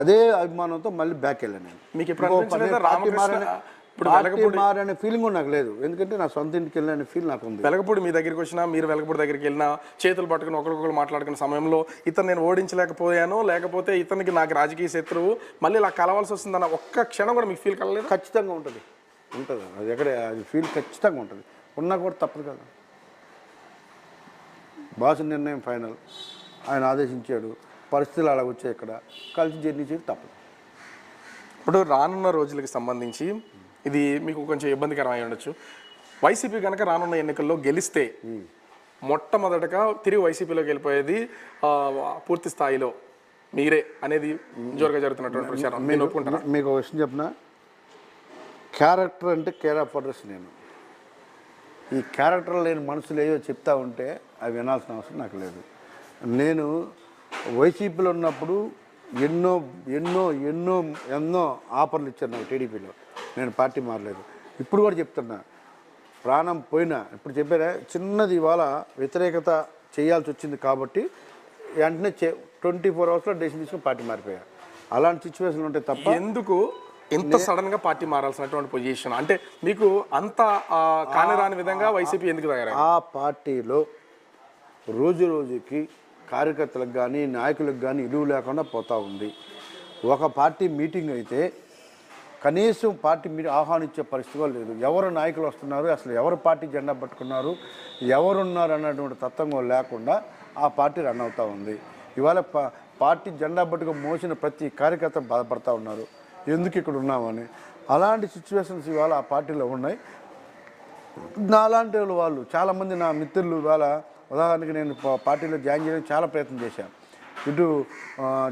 అదే అభిమానంతో మళ్ళీ బ్యాక్ వెళ్ళాను నేను. మీకు ఇప్పుడు మారనే ఫీలింగ్ నాకు లేదు, ఎందుకంటే నా సొంత ఇంటికి వెళ్ళిన ఫీల్ నాకు ఉంది. వెలగపూడి మీ దగ్గరికి వచ్చినా, మీరు వెలగపూడి దగ్గరికి వెళ్ళినా, చేతులు పట్టుకుని ఒకరికొకరు మాట్లాడుకున్న సమయంలో ఇతను నేను ఓడించలేకపోయాను, లేకపోతే ఇతనికి నాకు రాజకీయ శత్రువు, మళ్ళీ ఇలా కలవాల్సి వస్తుందన్న ఒక్క క్షణం కూడా మీకు ఫీల్ కలలేదు? ఖచ్చితంగా ఉంటుంది, అది ఎక్కడ అది ఫీల్ ఖచ్చితంగా ఉంటుంది, ఉన్నా కూడా తప్పదు కదా. బాస్ నిర్ణయం ఫైనల్, ఆయన ఆదేశించాడు, పరిస్థితులు అలా వచ్చాయి, ఇక్కడ కలిసి జర్నీ చేయడం తప్పదు. ఇప్పుడు రానున్న రోజులకి సంబంధించి ఇది మీకు కొంచెం ఇబ్బందికరం అయి ఉండొచ్చు. వైసీపీ కనుక రానున్న ఎన్నికల్లో గెలిస్తే మొట్టమొదటగా తిరిగి వైసీపీలోకి వెళ్ళిపోయేది పూర్తి స్థాయిలో మీరే అనేది జోరుగా జరుగుతున్నటువంటి విషయం. నేను ఒప్పుకుంటాను. మీకు ఒక విషయం చెప్పిన, క్యారెక్టర్ అంటే కేర్ ఆఫ్ అడ్రస్. నేను ఈ క్యారెక్టర్ లేని మనుషులు ఏవో చెప్తా ఉంటే అవి వినాల్సిన అవసరం నాకు లేదు. నేను వైసీపీలో ఉన్నప్పుడు ఎన్నో ఎన్నో ఎన్నో ఎన్నో ఆఫర్లు ఇచ్చారు నాకు టీడీపీలో, నేను పార్టీ మారలేదు. ఇప్పుడు కూడా చెప్తున్నా, ప్రాణం పోయినా ఇప్పుడు చెప్పారా, చిన్నది ఇవాళ వ్యతిరేకత చేయాల్సి వచ్చింది కాబట్టి వెంటనే 24 అవర్స్లో డెసిషన్ తీసుకుని పార్టీ మారిపోయా. అలాంటి సిచ్యువేషన్లు ఉంటాయి తప్ప. ఎందుకు ఇంత సడన్గా పార్టీ మారాల్సినటువంటి పొజిషన్ అంటే మీకు అంత కానిరాని విధంగా వైసీపీ ఎందుకు తయారు? ఆ పార్టీలో రోజు రోజుకి కార్యకర్తలకు కానీ నాయకులకు కానీ ఇలువ లేకుండా పోతూ ఉంది. ఒక పార్టీ మీటింగ్ అయితే కనీసం పార్టీ మీటింగ్ ఆహ్వానించే పరిస్థితి లేదు. ఎవరు నాయకులు వస్తున్నారు, అసలు ఎవరు పార్టీ జెండా పట్టుకున్నారు, ఎవరున్నారు అన్నటువంటి తత్వం లేకుండా ఆ పార్టీ రన్ అవుతూ ఉంది. ఇవాళ పార్టీ జెండా పట్టుకు మోసిన ప్రతి కార్యకర్త బాధపడుతూ ఉన్నారు, ఎందుకు ఇక్కడ ఉన్నామని. అలాంటి సిచ్యువేషన్స్ ఇవాళ ఆ పార్టీలో ఉన్నాయి. నాలాంటి వాళ్ళు చాలామంది నా మిత్రులు ఇవాళ, ఉదాహరణకి నేను పార్టీలో జాయిన్ చేయడానికి చాలా ప్రయత్నం చేశాను. ఇటు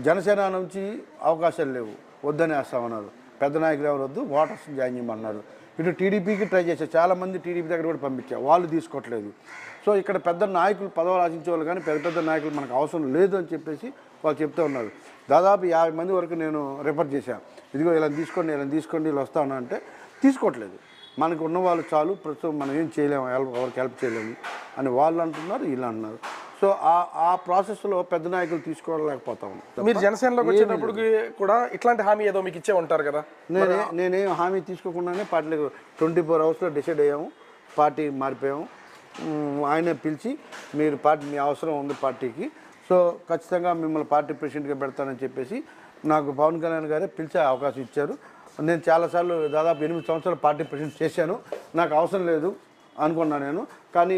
జనసేన నుంచి అవకాశాలు లేవు, వద్దని వేస్తామన్నారు, పెద్ద నాయకులు ఎవరు వద్దు, ఓటర్స్ జాయిన్ చేయమన్నారు. ఇటు టీడీపీకి ట్రై చేశారు, చాలామంది టీడీపీ దగ్గర కూడా పంపించారు, వాళ్ళు తీసుకోవట్లేదు. సో ఇక్కడ పెద్ద నాయకులు పదవులు ఆశించే వాళ్ళు కానీ పెద్ద పెద్ద నాయకులు మనకు అవసరం లేదు అని చెప్పేసి వాళ్ళు చెప్తూ ఉన్నారు. దాదాపు 50 మంది వరకు నేను రిఫర్ చేశాను, ఇదిగో ఇలా తీసుకోండి ఇలా వస్తా ఉన్నా అంటే తీసుకోవట్లేదు. మనకు ఉన్న వాళ్ళు చాలు, ప్రస్తుతం మనం ఏం చేయలేము, ఎవరికి హెల్ప్ చేయలేము అని వాళ్ళు అంటున్నారు, వీళ్ళు అంటున్నారు. సో ఆ ప్రాసెస్లో పెద్ద నాయకులు తీసుకోలేకపోతా ఉన్నాం. మీరు జనసేనలోకి వచ్చేటప్పుడు కూడా ఇట్లాంటి హామీ ఏదో మీకు ఇచ్చే ఉంటారు కదా? నేనేం హామీ తీసుకోకుండానే పార్టీలకు 24 అవర్స్లో డిసైడ్ అయ్యాము, పార్టీ మారిపోయాము. ఆయనే పిలిచి మీరు పార్టీ, మీ అవసరం ఉంది పార్టీకి, సో ఖచ్చితంగా మిమ్మల్ని పార్టీ ప్రెసిడెంట్గా పెడతానని చెప్పేసి నాకు పవన్ కళ్యాణ్ గారే పిలిచే అవకాశం ఇచ్చారు. నేను చాలాసార్లు దాదాపు 8 సంవత్సరాలు పార్టీ ప్రెసిడెంట్ చేశాను, నాకు అవసరం లేదు అనుకున్నా నేను. కానీ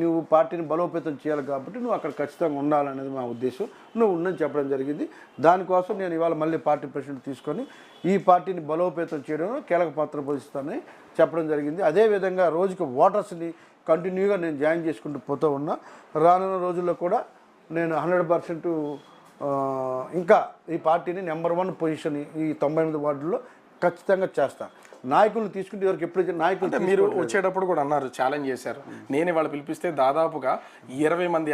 నువ్వు పార్టీని బలోపేతం చేయాలి కాబట్టి నువ్వు అక్కడ ఖచ్చితంగా ఉండాలనేది మా ఉద్దేశం, నువ్వు ఉండని చెప్పడం జరిగింది. దానికోసం నేను ఇవాళ మళ్ళీ పార్టీ ప్రెసిడెంట్ తీసుకొని ఈ పార్టీని బలోపేతం చేయడంలో కీలక పాత్ర పోషిస్తానని చెప్పడం జరిగింది. అదేవిధంగా రోజుకి ఓటర్స్ని కంటిన్యూగా నేను జాయిన్ చేసుకుంటూ పోతూ ఉన్నా. రానున్న రోజుల్లో కూడా నేను 100% ఇంకా ఈ పార్టీని నెంబర్ 1 పొజిషన్ ఈ 98 వార్డుల్లో ఖచ్చితంగా చేస్తా. నాయకులు తీసుకుంటే ఎవరికి ఎప్పుడు నాయకులు మీరు వచ్చేటప్పుడు కూడా అన్నారు, ఛాలెంజ్ చేశారు, నేను ఇవాళ పిలిపిస్తే దాదాపుగా 20 మంది